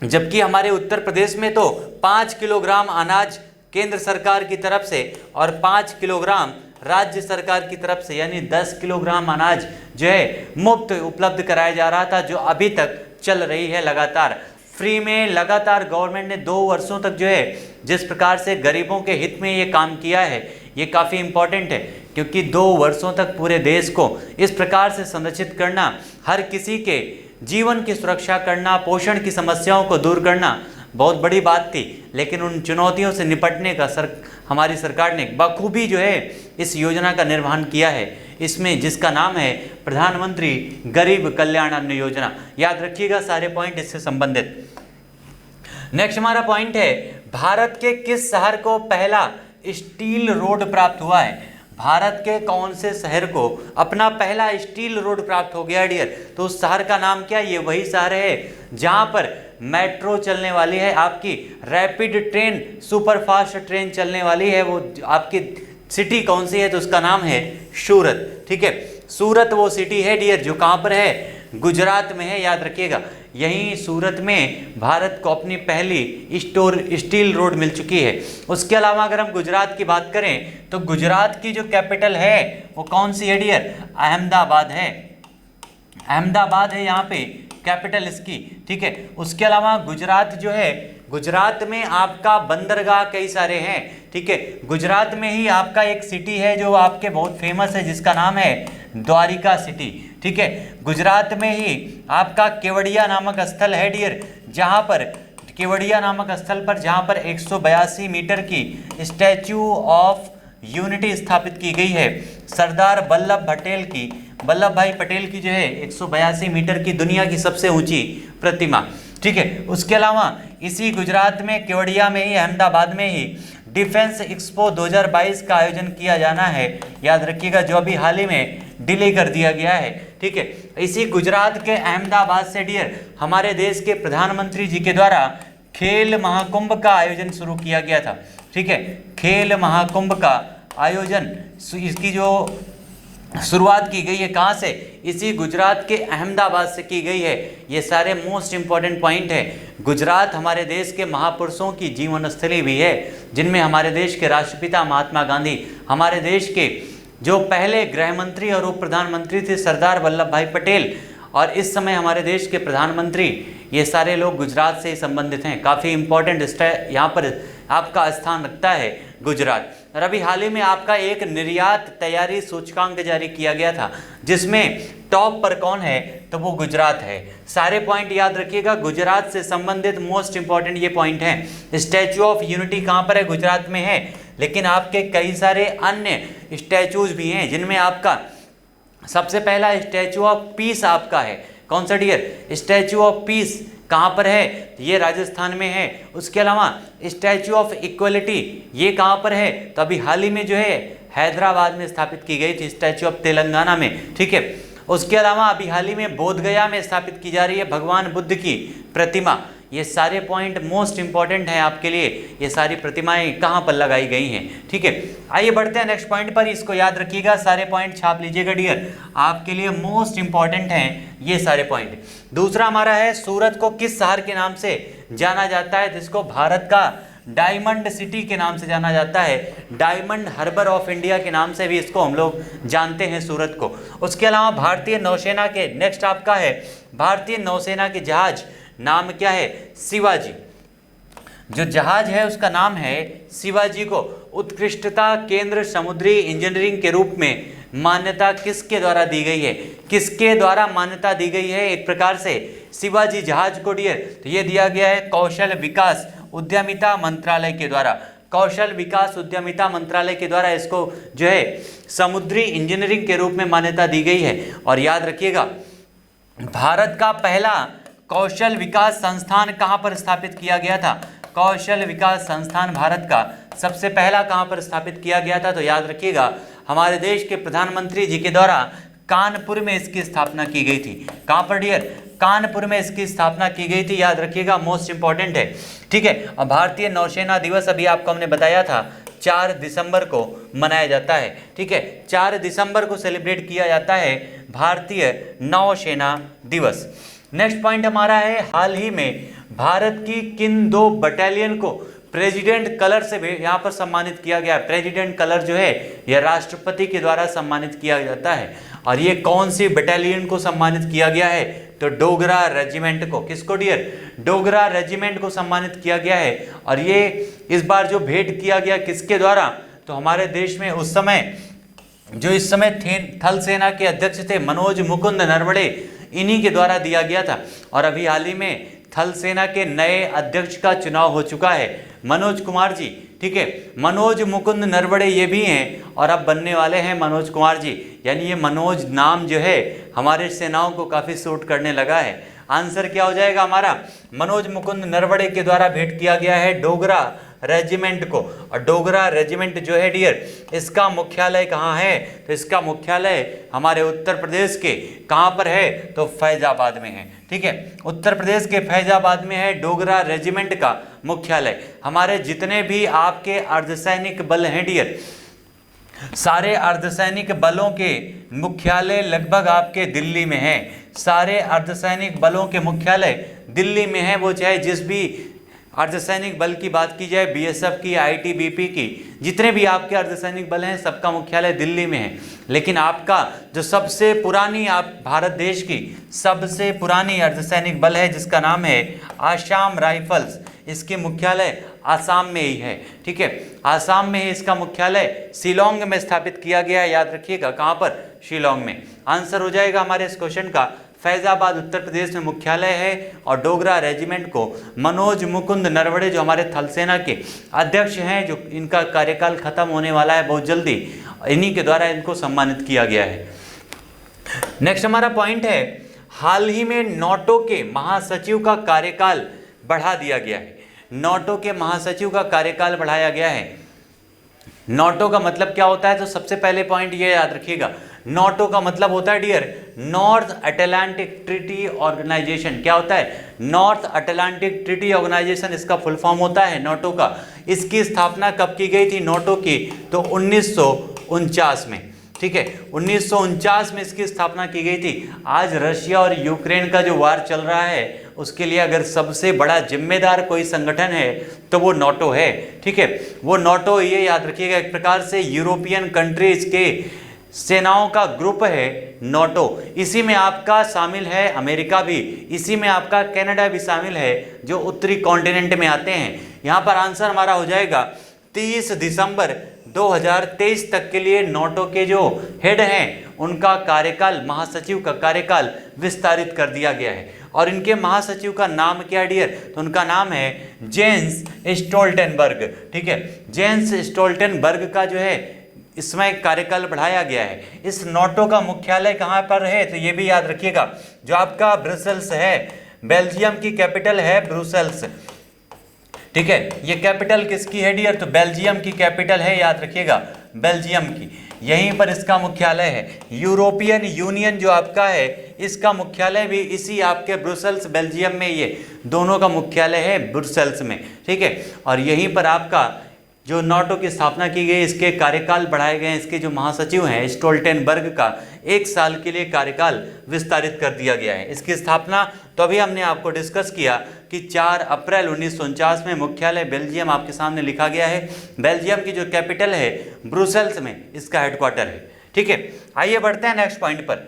जबकि हमारे उत्तर प्रदेश में तो 5 किलोग्राम अनाज केंद्र सरकार की तरफ से और 5 किलोग्राम राज्य सरकार की तरफ से, यानी 10 किलोग्राम अनाज जो है मुफ्त उपलब्ध कराया जा रहा था, जो अभी तक चल रही है लगातार फ्री में। लगातार गवर्नमेंट ने 2 वर्षों तक जो है जिस प्रकार से गरीबों के हित में ये काम किया है, ये काफ़ी इम्पोर्टेंट है, क्योंकि 2 वर्षों तक पूरे देश को इस प्रकार से संरक्षित करना, हर किसी के जीवन की सुरक्षा करना, पोषण की समस्याओं को दूर करना बहुत बड़ी बात थी। लेकिन उन चुनौतियों से निपटने का हमारी सरकार ने बखूबी जो है इस योजना का निर्वहन किया है, इसमें जिसका नाम है प्रधानमंत्री गरीब कल्याण अन्न योजना। याद रखिएगा सारे पॉइंट इससे संबंधित। नेक्स्ट हमारा पॉइंट है, भारत के किस शहर को पहला स्टील रोड प्राप्त हुआ है। भारत के कौन से शहर को अपना पहला स्टील रोड प्राप्त हो गया डियर, तो उस शहर का नाम क्या है, ये वही शहर है जहां पर मेट्रो चलने वाली है, आपकी रैपिड ट्रेन, सुपरफास्ट ट्रेन चलने वाली है। वो आपकी सिटी कौन सी है, तो उसका नाम है सूरत। ठीक है, सूरत वो सिटी है डियर जो कहाँ पर है, गुजरात में है, याद रखिएगा। यहीं सूरत में भारत को अपनी पहली स्टील रोड मिल चुकी है। उसके अलावा अगर हम गुजरात की बात करें तो गुजरात की जो कैपिटल है वो कौन सी है डियर, अहमदाबाद है। अहमदाबाद है यहाँ पे कैपिटल इसकी। ठीक है, उसके अलावा गुजरात जो है, गुजरात में आपका बंदरगाह कई सारे हैं। ठीक है, गुजरात में ही आपका एक सिटी है जो आपके बहुत फेमस है, जिसका नाम है द्वारिका सिटी। ठीक है, गुजरात में ही आपका केवड़िया नामक स्थल है डियर, जहाँ पर केवड़िया नामक स्थल पर जहाँ पर 182 मीटर की स्टैचू ऑफ यूनिटी स्थापित की गई है सरदार वल्लभ भाई पटेल की जो है 182 मीटर की दुनिया की सबसे ऊंची प्रतिमा। ठीक है, उसके अलावा इसी गुजरात में केवड़िया में ही, अहमदाबाद में ही डिफेंस एक्सपो 2022 का आयोजन किया जाना है, याद रखिएगा, जो अभी हाल ही में डिले कर दिया गया है। ठीक है, इसी गुजरात के अहमदाबाद से डियर हमारे देश के प्रधानमंत्री जी के द्वारा खेल महाकुंभ का आयोजन शुरू किया गया था। ठीक है, खेल महाकुंभ का आयोजन, इसकी जो शुरुआत की गई है कहाँ से, इसी गुजरात के अहमदाबाद से की गई है। ये सारे मोस्ट इंपॉर्टेंट पॉइंट है। गुजरात हमारे देश के महापुरुषों की जीवन स्थली भी है, जिनमें हमारे देश के राष्ट्रपिता महात्मा गांधी, हमारे देश के जो पहले गृह मंत्री और उप प्रधानमंत्री थे सरदार वल्लभ भाई पटेल, और इस समय हमारे देश के प्रधानमंत्री, ये सारे लोग गुजरात से ही संबंधित हैं। काफ़ी इंपॉर्टेंट यहाँ पर आपका स्थान रखता है गुजरात। और अभी हाल ही में आपका एक निर्यात तैयारी सूचकांक जारी किया गया था, जिसमें टॉप पर कौन है, तो वो गुजरात है। सारे पॉइंट याद रखिएगा, गुजरात से संबंधित मोस्ट इंपॉर्टेंट ये पॉइंट हैं। स्टैचू ऑफ यूनिटी कहाँ पर है, गुजरात में है, लेकिन आपके कई सारे अन्य स्टैचूज भी हैं, जिनमें आपका सबसे पहला स्टैचू ऑफ पीस आपका है। कौन सा डियर? स्टैचू ऑफ पीस कहाँ पर है? ये राजस्थान में है। उसके अलावा स्टैचू ऑफ इक्वलिटी ये कहाँ पर है? तो अभी हाल ही में जो है हैदराबाद में स्थापित की गई थी, स्टैचू ऑफ तेलंगाना में, ठीक है। उसके अलावा अभी हाल ही में बोध गया में स्थापित की जा रही है भगवान बुद्ध की प्रतिमा। ये सारे पॉइंट मोस्ट इंपॉर्टेंट हैं आपके लिए, ये सारी प्रतिमाएं कहाँ पर लगाई गई हैं, ठीक है। आइए बढ़ते हैं नेक्स्ट पॉइंट पर, इसको याद रखिएगा, सारे पॉइंट छाप लीजिएगा डियर, आपके लिए मोस्ट इंपॉर्टेंट हैं ये सारे पॉइंट। दूसरा हमारा है सूरत को किस शहर के नाम से जाना जाता है? जिसको भारत का डायमंड सिटी के नाम से जाना जाता है, डायमंड हार्बर ऑफ इंडिया के नाम से भी इसको हम लोग जानते हैं सूरत को। उसके अलावा भारतीय नौसेना के, नेक्स्ट आपका है भारतीय नौसेना के जहाज नाम क्या है? शिवाजी। जो जहाज है उसका नाम है शिवाजी को उत्कृष्टता केंद्र समुद्री इंजीनियरिंग के रूप में मान्यता किसके द्वारा दी गई है? किसके द्वारा मान्यता दी गई है एक प्रकार से शिवाजी जहाज को डियर? तो ये दिया गया है कौशल विकास उद्यमिता मंत्रालय के द्वारा। कौशल विकास उद्यमिता मंत्रालय के द्वारा इसको जो है समुद्री इंजीनियरिंग के रूप में मान्यता दी गई है। और याद रखिएगा भारत का पहला कौशल विकास संस्थान कहाँ पर स्थापित किया गया था? कौशल विकास संस्थान भारत का सबसे पहला कहाँ पर स्थापित किया गया था? तो याद रखिएगा हमारे देश के प्रधानमंत्री जी के द्वारा कानपुर में इसकी स्थापना की गई थी। कहाँ पर डियर? कानपुर में इसकी स्थापना की गई थी, याद रखिएगा, मोस्ट इंपॉर्टेंट है, ठीक है। और भारतीय नौसेना दिवस अभी आपको हमने बताया था 4 दिसंबर को मनाया जाता है, ठीक है। 4 दिसंबर को सेलिब्रेट किया जाता है भारतीय नौसेना दिवस। नेक्स्ट पॉइंट हमारा है हाल ही में भारत की किन 2 बटालियन को प्रेसिडेंट कलर से भी यहाँ पर सम्मानित किया गया? प्रेसिडेंट कलर जो है यह राष्ट्रपति के द्वारा सम्मानित किया जाता है। और ये कौन सी बटालियन को सम्मानित किया गया है? तो डोगरा रेजिमेंट को। किसको डियर? डोगरा रेजिमेंट को सम्मानित किया गया है। और ये इस बार जो भेंट किया गया किसके द्वारा? तो हमारे देश में उस समय जो इस समय थल सेना के अध्यक्ष थे मनोज मुकुंद नरवणे, इन्हीं के द्वारा दिया गया था। और अभी हाल ही में थल सेना के नए अध्यक्ष का चुनाव हो चुका है, मनोज कुमार जी, ठीक है। मनोज मुकुंद नरवणे ये भी हैं और अब बनने वाले हैं मनोज कुमार जी। यानी ये मनोज नाम जो है हमारे सेनाओं को काफ़ी सूट करने लगा है। आंसर क्या हो जाएगा हमारा? मनोज मुकुंद नरवणे के द्वारा भेंट किया गया है डोगरा रेजिमेंट को। और डोगरा रेजिमेंट जो है डियर, इसका मुख्यालय कहाँ है? तो इसका मुख्यालय हमारे उत्तर प्रदेश के कहाँ पर है? तो फैजाबाद में है, ठीक है। उत्तर प्रदेश के फैजाबाद में है डोगरा रेजिमेंट का मुख्यालय। हमारे जितने भी आपके अर्धसैनिक बल हैं डियर, सारे अर्धसैनिक बलों के मुख्यालय लगभग आपके दिल्ली में है। सारे अर्धसैनिक बलों के मुख्यालय दिल्ली में है। वो चाहे जिस भी अर्धसैनिक बल की बात की जाए, बीएसएफ की, आईटीबीपी की, जितने भी आपके अर्धसैनिक बल हैं सबका मुख्यालय दिल्ली में है। लेकिन आपका जो सबसे पुरानी आप भारत देश की सबसे पुरानी अर्धसैनिक बल है जिसका नाम है आसाम राइफल्स, इसके मुख्यालय आसाम में ही है, ठीक है। आसाम में ही इसका मुख्यालय शिलोंग में स्थापित किया गया है। याद रखिएगा कहाँ पर? शिलोंग में। आंसर हो जाएगा हमारे इस क्वेश्चन का फैजाबाद उत्तर प्रदेश में मुख्यालय है। और डोगरा रेजिमेंट को मनोज मुकुंद नरवणे जो हमारे थल सेना के अध्यक्ष हैं, जो इनका कार्यकाल खत्म होने वाला है बहुत जल्दी, इन्हीं के द्वारा इनको सम्मानित किया गया है। नेक्स्ट हमारा पॉइंट है हाल ही में नाटो के महासचिव का कार्यकाल बढ़ा दिया गया है। नाटो के महासचिव का कार्यकाल बढ़ाया गया है। नाटो का मतलब क्या होता है? तो सबसे पहले पॉइंट ये याद रखिएगा, नाटो का मतलब होता है dear North Atlantic Treaty Organization. क्या होता है? नॉर्थ अटलांटिक ट्रीटी ऑर्गेनाइजेशन इसका फुल फॉर्म होता है नाटो का। इसकी स्थापना कब की गई थी नाटो की? तो 1949 में, ठीक है। 1949 में इसकी स्थापना की गई थी। आज रशिया और यूक्रेन का जो वार चल रहा है उसके लिए अगर सबसे बड़ा जिम्मेदार कोई संगठन है तो वो नाटो है, ठीक है। वो नाटो, ये याद रखिएगा, एक प्रकार से यूरोपियन कंट्रीज के सेनाओं का ग्रुप है नाटो। इसी में आपका शामिल है अमेरिका भी, इसी में आपका कनाडा भी शामिल है जो उत्तरी कॉन्टिनेंट में आते हैं। यहाँ पर आंसर हमारा हो जाएगा 30 दिसंबर 2023 तक के लिए नाटो के जो हेड हैं उनका कार्यकाल, महासचिव का कार्यकाल विस्तारित कर दिया गया है। और इनके महासचिव का नाम क्या डियर? तो उनका नाम है जेंस स्टोल्टेनबर्ग, ठीक है। जेंस स्टोल्टेनबर्ग का जो है इसमें कार्यकाल बढ़ाया गया है। इस नाटो का मुख्यालय कहाँ पर है, तो ये भी याद रखिएगा, जो आपका ब्रुसेल्स है, बेल्जियम की कैपिटल है ब्रुसेल्स। ठीक है, ये कैपिटल किसकी है डियर, तो बेल्जियम की कैपिटल है, याद रखिएगा बेल्जियम की, यहीं पर इसका मुख्यालय है। यूरोपियन यूनियन जो आपका है, इसका मुख्यालय भी इसी आपके ब्रुसेल्स बेल्जियम में, ये दोनों का मुख्यालय है ब्रुसेल्स में। ठीक है, और यहीं पर आपका जो नाटो की स्थापना की गई, इसके कार्यकाल बढ़ाए गए हैं। इसके जो महासचिव हैं स्टोल्टेनबर्ग का 1 साल के लिए कार्यकाल विस्तारित कर दिया गया है। इसकी स्थापना तो अभी हमने आपको डिस्कस किया कि 4 अप्रैल 1949 में मुख्यालय बेल्जियम आपके सामने लिखा गया है। बेल्जियम की जो कैपिटल है ब्रुसेल्स में इसका हेडक्वार्टर है। ठीक है, आइए बढ़ते हैं नेक्स्ट पॉइंट पर।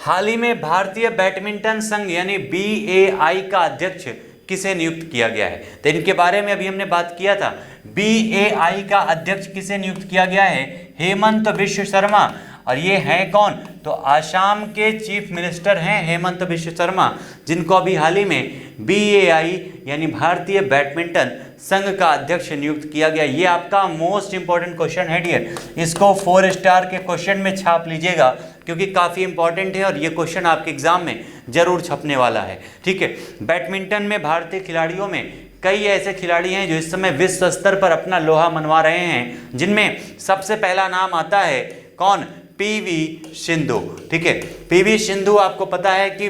हाल ही में भारतीय बैडमिंटन संघ यानी BAI का अध्यक्ष किसे नियुक्त किया गया है, तो इनके बारे में अभी हमने बात किया था। BAI का अध्यक्ष किसे नियुक्त किया गया है, हेमंत बिश्व शर्मा। और ये हैं कौन, तो आसाम के चीफ मिनिस्टर हैं हेमंत बिश्व शर्मा, जिनको अभी हाल ही में BAI यानी भारतीय बैडमिंटन संघ का अध्यक्ष नियुक्त किया गया। ये आपका मोस्ट इंपॉर्टेंट क्वेश्चन है डियर, इसको 4 स्टार के क्वेश्चन में छाप लीजिएगा, क्योंकि काफ़ी इंपॉर्टेंट है और ये क्वेश्चन आपके एग्जाम में जरूर छपने वाला है। ठीक है, बैडमिंटन में भारतीय खिलाड़ियों में कई ऐसे खिलाड़ी हैं जो इस समय विश्व स्तर पर अपना लोहा मनवा रहे हैं, जिनमें सबसे पहला नाम आता है कौन, PV सिंधु। ठीक है, PV सिंधु आपको पता है कि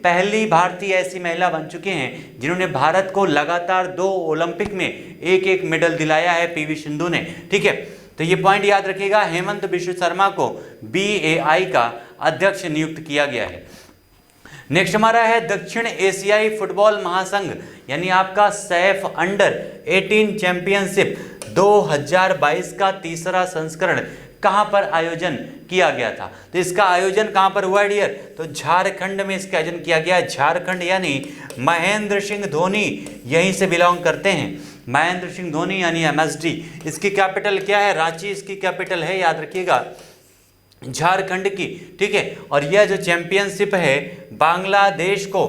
पहली भारतीय ऐसी महिला बन चुके हैं जिन्होंने भारत को लगातार 2 ओलंपिक में एक मेडल दिलाया है, PV सिंधु ने। ठीक है, तो ये पॉइंट याद रखिएगा, हेमंत बिश्व शर्मा को BAI का अध्यक्ष नियुक्त किया गया है। नेक्स्ट हमारा है दक्षिण एशियाई फुटबॉल महासंघ यानी आपका सैफ अंडर 18 चैंपियनशिप 2022 का तीसरा संस्करण कहां पर आयोजन किया गया था, तो इसका आयोजन कहां पर हुआ डियर, तो झारखंड में इसका आयोजन किया गया। झारखंड यानी महेंद्र सिंह धोनी यहीं से बिलोंग करते हैं, महेंद्र सिंह धोनी यानी MSD। इसकी कैपिटल क्या है, रांची इसकी कैपिटल है, याद रखिएगा झारखंड की। ठीक है, और यह जो चैंपियनशिप है बांग्लादेश को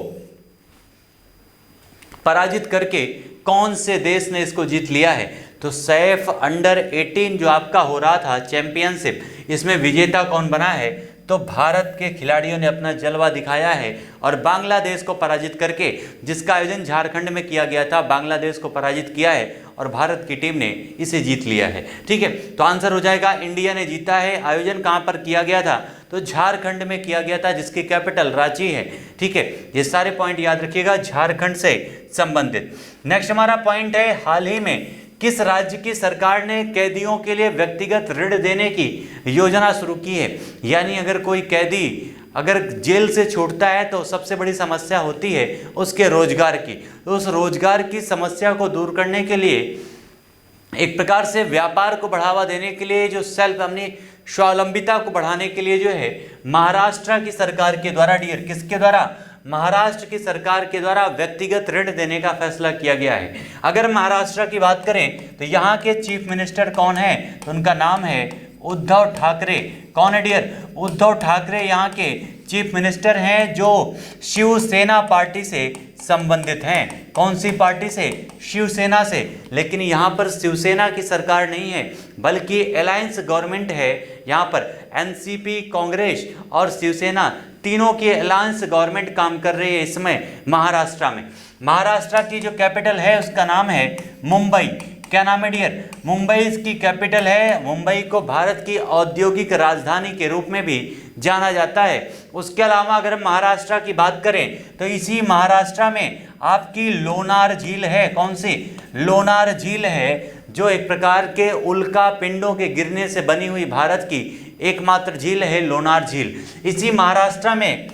पराजित करके कौन से देश ने इसको जीत लिया है, तो सैफ अंडर 18 जो आपका हो रहा था चैंपियनशिप, इसमें विजेता कौन बना है, तो भारत के खिलाड़ियों ने अपना जलवा दिखाया है और बांग्लादेश को पराजित करके, जिसका आयोजन झारखंड में किया गया था, बांग्लादेश को पराजित किया है और भारत की टीम ने इसे जीत लिया है। ठीक है, तो आंसर हो जाएगा इंडिया ने जीता है। आयोजन कहां पर किया गया था, तो झारखंड में किया गया था, जिसकी कैपिटल रांची है। ठीक है, ये सारे पॉइंट याद रखिएगा झारखंड से संबंधित। नेक्स्ट हमारा पॉइंट है, हाल ही में किस राज्य की सरकार ने कैदियों के लिए व्यक्तिगत ऋण देने की योजना शुरू की है। यानी अगर कोई कैदी अगर जेल से छूटता है तो सबसे बड़ी समस्या होती है उसके रोजगार की, तो उस रोजगार की समस्या को दूर करने के लिए, एक प्रकार से व्यापार को बढ़ावा देने के लिए, जो सेल्फ अपनी स्वावलंबिता को बढ़ाने के लिए जो है महाराष्ट्र की सरकार के द्वारा डियर, किसके द्वारा, महाराष्ट्र की सरकार के द्वारा व्यक्तिगत ऋण देने का फैसला किया गया है। अगर महाराष्ट्र की बात करें तो यहाँ के चीफ मिनिस्टर कौन है, तो उनका नाम है उद्धव ठाकरे। कौन है डियर, उद्धव ठाकरे यहाँ के चीफ मिनिस्टर हैं, जो शिवसेना पार्टी से संबंधित हैं। कौन सी पार्टी से, शिवसेना से। लेकिन यहाँ पर शिवसेना की सरकार नहीं है, बल्कि अलायंस गवर्नमेंट है। यहाँ पर NCP, कांग्रेस और शिवसेना तीनों की अलायंस गवर्नमेंट काम कर रही है इस समय महाराष्ट्र में। महाराष्ट्र की जो कैपिटल है उसका नाम है मुंबई। क्या नाम है डियर, मुंबई इसकी कैपिटल है। मुंबई को भारत की औद्योगिक राजधानी के रूप में भी जाना जाता है। उसके अलावा अगर महाराष्ट्र की बात करें तो इसी महाराष्ट्र में आपकी लोनार झील है। कौन सी, लोनार झील है, जो एक प्रकार के उल्का पिंडों के गिरने से बनी हुई भारत की एकमात्र झील है लोनार झील। इसी महाराष्ट्र में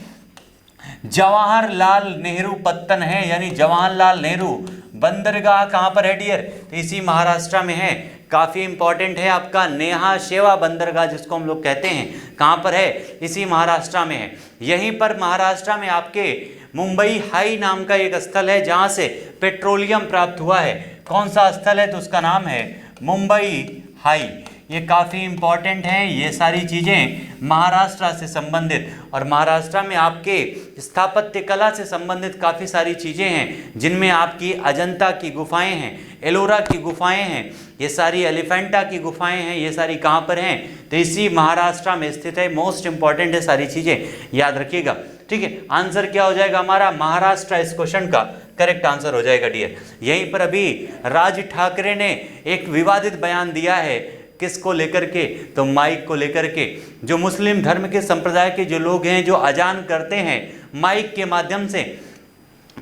जवाहरलाल नेहरू पत्तन है, यानी जवाहरलाल नेहरू बंदरगाह कहाँ पर है डियर, तो इसी महाराष्ट्र में है। काफ़ी इंपॉर्टेंट है आपका नेहा शेवा बंदरगाह जिसको हम लोग कहते हैं, कहाँ पर है, इसी महाराष्ट्र में है। यहीं पर महाराष्ट्र में आपके मुंबई हाई नाम का एक स्थल है जहाँ से पेट्रोलियम प्राप्त हुआ है। कौन सा स्थल है, तो उसका नाम है मुंबई हाई। ये काफ़ी इंपॉर्टेंट हैं ये सारी चीज़ें महाराष्ट्र से संबंधित। और महाराष्ट्र में आपके स्थापत्य कला से संबंधित काफ़ी सारी चीज़ें हैं, जिनमें आपकी अजंता की गुफाएं हैं, एलोरा की गुफाएं हैं, ये सारी एलिफेंटा की गुफाएं हैं, ये सारी कहाँ पर हैं, तो इसी महाराष्ट्र में स्थित है। मोस्ट इंपॉर्टेंट है सारी चीज़ें, याद रखिएगा। ठीक है, आंसर क्या हो जाएगा हमारा? महाराष्ट्र इस क्वेश्चन का करेक्ट आंसर हो जाएगा डियर। यहीं पर अभी राज ठाकरे ने एक विवादित बयान दिया है, किसको लेकर के? तो माइक को लेकर के। जो मुस्लिम धर्म के संप्रदाय के जो लोग हैं, जो अजान करते हैं माइक के माध्यम से,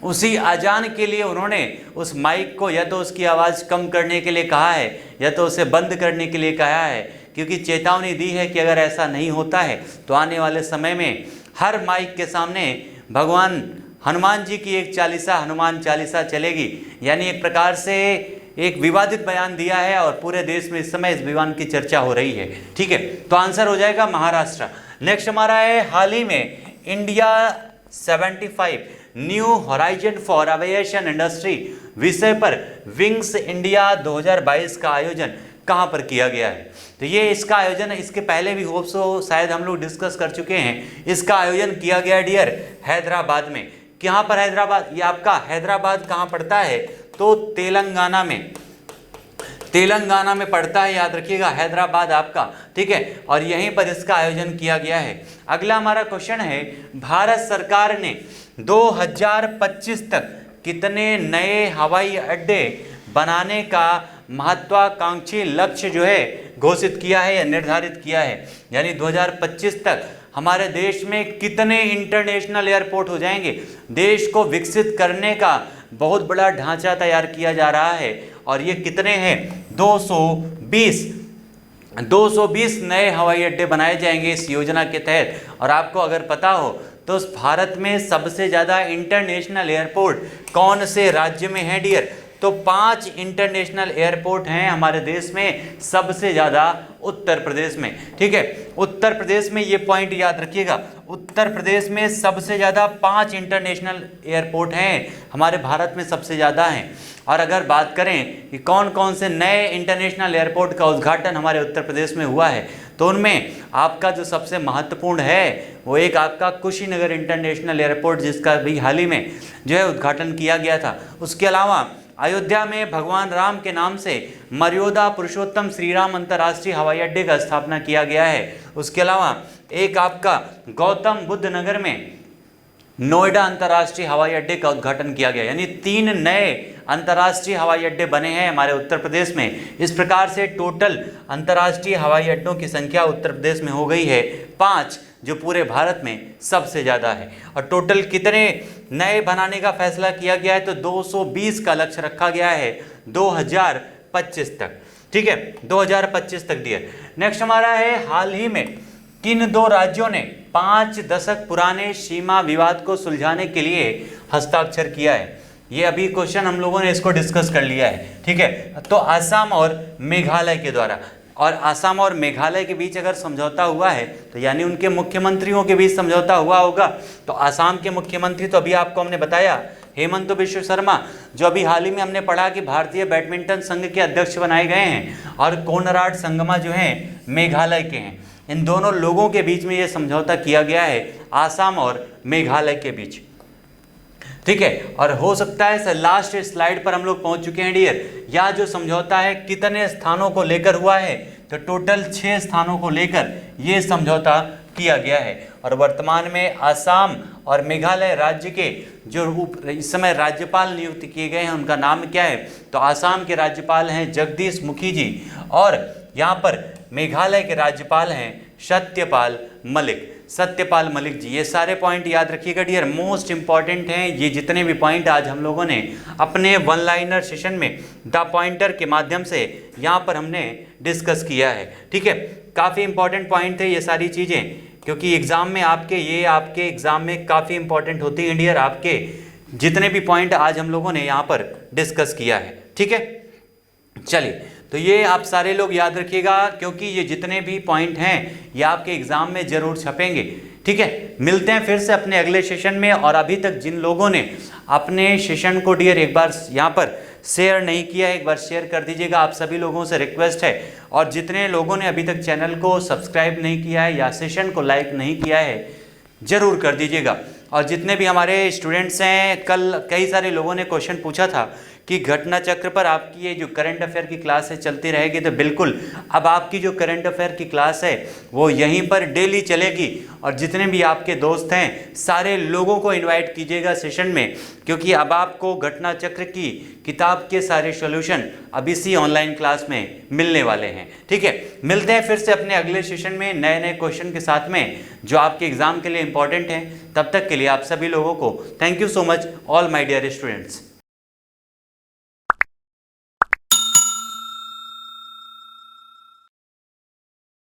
उसी अजान के लिए उन्होंने उस माइक को या तो उसकी आवाज़ कम करने के लिए कहा है या तो उसे बंद करने के लिए कहा है, क्योंकि चेतावनी दी है कि अगर ऐसा नहीं होता है तो आने वाले समय में हर माइक के सामने भगवान हनुमान जी की एक चालीसा, हनुमान चालीसा चलेगी। यानी एक प्रकार से एक विवादित बयान दिया है और पूरे देश में इस समय इस विवाद की चर्चा हो रही है। ठीक है, तो आंसर हो जाएगा महाराष्ट्र। नेक्स्ट हमारा है, हाल ही में India 75 new horizon for aviation industry विषय पर विंग्स इंडिया 2022 का आयोजन कहाँ पर किया गया है? तो ये इसका आयोजन, इसके पहले भी होप सो शायद हम लोग डिस्कस कर चुके हैं। इसका आयोजन किया गया डियर हैदराबाद में। कहाँ पर? हैदराबाद। ये आपका हैदराबाद कहाँ पड़ता है? तो तेलंगाना में, तेलंगाना में पड़ता है, याद रखिएगा हैदराबाद आपका। ठीक है, और यहीं पर इसका आयोजन किया गया है। अगला हमारा क्वेश्चन है, भारत सरकार ने 2025 तक कितने नए हवाई अड्डे बनाने का महत्वाकांक्षी लक्ष्य जो है घोषित किया है या निर्धारित किया है? यानी 2025 तक हमारे देश में कितने इंटरनेशनल एयरपोर्ट हो जाएंगे? देश को विकसित करने का बहुत बड़ा ढांचा तैयार किया जा रहा है और ये कितने हैं? 220 नए हवाई अड्डे बनाए जाएंगे इस योजना के तहत। और आपको अगर पता हो तो भारत में सबसे ज़्यादा इंटरनेशनल एयरपोर्ट कौन से राज्य में है डियर? तो 5 इंटरनेशनल एयरपोर्ट हैं हमारे देश में, सबसे ज़्यादा उत्तर प्रदेश में। ठीक है, उत्तर प्रदेश में, ये पॉइंट याद रखिएगा, उत्तर प्रदेश में सबसे ज़्यादा 5 इंटरनेशनल एयरपोर्ट हैं हमारे भारत में, सबसे ज़्यादा हैं। और अगर बात करें कि कौन कौन से नए इंटरनेशनल एयरपोर्ट का उद्घाटन हमारे उत्तर प्रदेश में हुआ है, तो उनमें आपका जो सबसे महत्वपूर्ण है वो एक आपका कुशीनगर इंटरनेशनल एयरपोर्ट, जिसका भी हाल ही में जो है उद्घाटन किया गया था। उसके अलावा अयोध्या में भगवान राम के नाम से मर्यादा पुरुषोत्तम श्री राम अंतर्राष्ट्रीय हवाई अड्डे का स्थापना किया गया है। उसके अलावा एक आपका गौतम बुद्ध नगर में नोएडा अंतर्राष्ट्रीय हवाई अड्डे का उद्घाटन किया गया। यानी 3 नए अंतर्राष्ट्रीय हवाई अड्डे बने हैं हमारे उत्तर प्रदेश में। इस प्रकार से टोटल अंतर्राष्ट्रीय हवाई अड्डों की संख्या उत्तर प्रदेश में हो गई है 5, जो पूरे भारत में सबसे ज़्यादा है। और टोटल कितने नए बनाने का फैसला किया गया है? तो 220 का लक्ष्य रखा गया है 2025 तक। ठीक है, 2025 तक डियर। नेक्स्ट हमारा है, हाल ही में किन 2 राज्यों ने 5 दशक पुराने सीमा विवाद को सुलझाने के लिए हस्ताक्षर किया है? ये अभी क्वेश्चन हम लोगों ने इसको डिस्कस कर लिया है। ठीक है, तो आसाम और मेघालय के द्वारा, और आसाम और मेघालय के बीच अगर समझौता हुआ है तो यानी उनके मुख्यमंत्रियों के बीच समझौता हुआ होगा। तो आसाम के मुख्यमंत्री तो अभी आपको हमने बताया हेमंत बिश्व शर्मा, जो अभी हाल ही में हमने पढ़ा कि भारतीय बैडमिंटन संघ के अध्यक्ष बनाए गए हैं, और कोनराड संगमा जो हैं मेघालय के हैं। इन दोनों लोगों के बीच में ये समझौता किया गया है, आसाम और मेघालय के बीच। ठीक है, और हो सकता है लास्ट स्लाइड पर हम लोग पहुंच चुके हैं डियर। यह जो समझौता है कितने स्थानों को लेकर हुआ है? तो टोटल 6 स्थानों को लेकर ये समझौता किया गया है। और वर्तमान में आसाम और मेघालय राज्य के जो इस समय राज्यपाल नियुक्त किए गए हैं, उनका नाम क्या है? तो आसाम के राज्यपाल हैं जगदीश मुखी जी, और यहाँ पर मेघालय के राज्यपाल हैं सत्यपाल मलिक। सत्यपाल मलिक जी, ये सारे पॉइंट याद रखिएगा डियर, मोस्ट इंपॉर्टेंट हैं। ये जितने भी पॉइंट आज हम लोगों ने अपने 1 लाइनर सेशन में द पॉइंटर के माध्यम से यहाँ पर हमने डिस्कस किया है। ठीक है, काफ़ी इंपॉर्टेंट पॉइंट थे ये सारी चीज़ें, क्योंकि एग्ज़ाम में आपके एग्ज़ाम में काफ़ी इंपॉर्टेंट होती है डियर, आपके जितने भी पॉइंट आज हम लोगों ने यहाँ पर डिस्कस किया है। ठीक है, चलिए, तो ये आप सारे लोग याद रखिएगा, क्योंकि ये जितने भी पॉइंट हैं ये आपके एग्जाम में जरूर छपेंगे। ठीक है, मिलते हैं फिर से अपने अगले सेशन में। और अभी तक जिन लोगों ने अपने सेशन को डियर एक बार यहाँ पर शेयर नहीं किया है एक बार शेयर कर दीजिएगा, आप सभी लोगों से रिक्वेस्ट है। और जितने लोगों ने अभी तक चैनल को सब्सक्राइब नहीं किया है या सेशन को लाइक नहीं किया है ज़रूर कर दीजिएगा। और जितने भी हमारे स्टूडेंट्स हैं, कल कई सारे लोगों ने क्वेश्चन पूछा था कि घटना चक्र पर आपकी ये जो करंट अफेयर की क्लास है चलती रहेगी, तो बिल्कुल अब आपकी जो करंट अफेयर की क्लास है वो यहीं पर डेली चलेगी। और जितने भी आपके दोस्त हैं सारे लोगों को इनवाइट कीजिएगा सेशन में, क्योंकि अब आपको घटना चक्र की किताब के सारे सॉल्यूशन अब इसी ऑनलाइन क्लास में मिलने वाले हैं। ठीक है, मिलते हैं फिर से अपने अगले सेशन में नए नए क्वेश्चन के साथ में जो आपके एग्जाम के लिए इंपॉर्टेंट हैं। तब तक के लिए आप सभी लोगों को thank you so much all my dear students.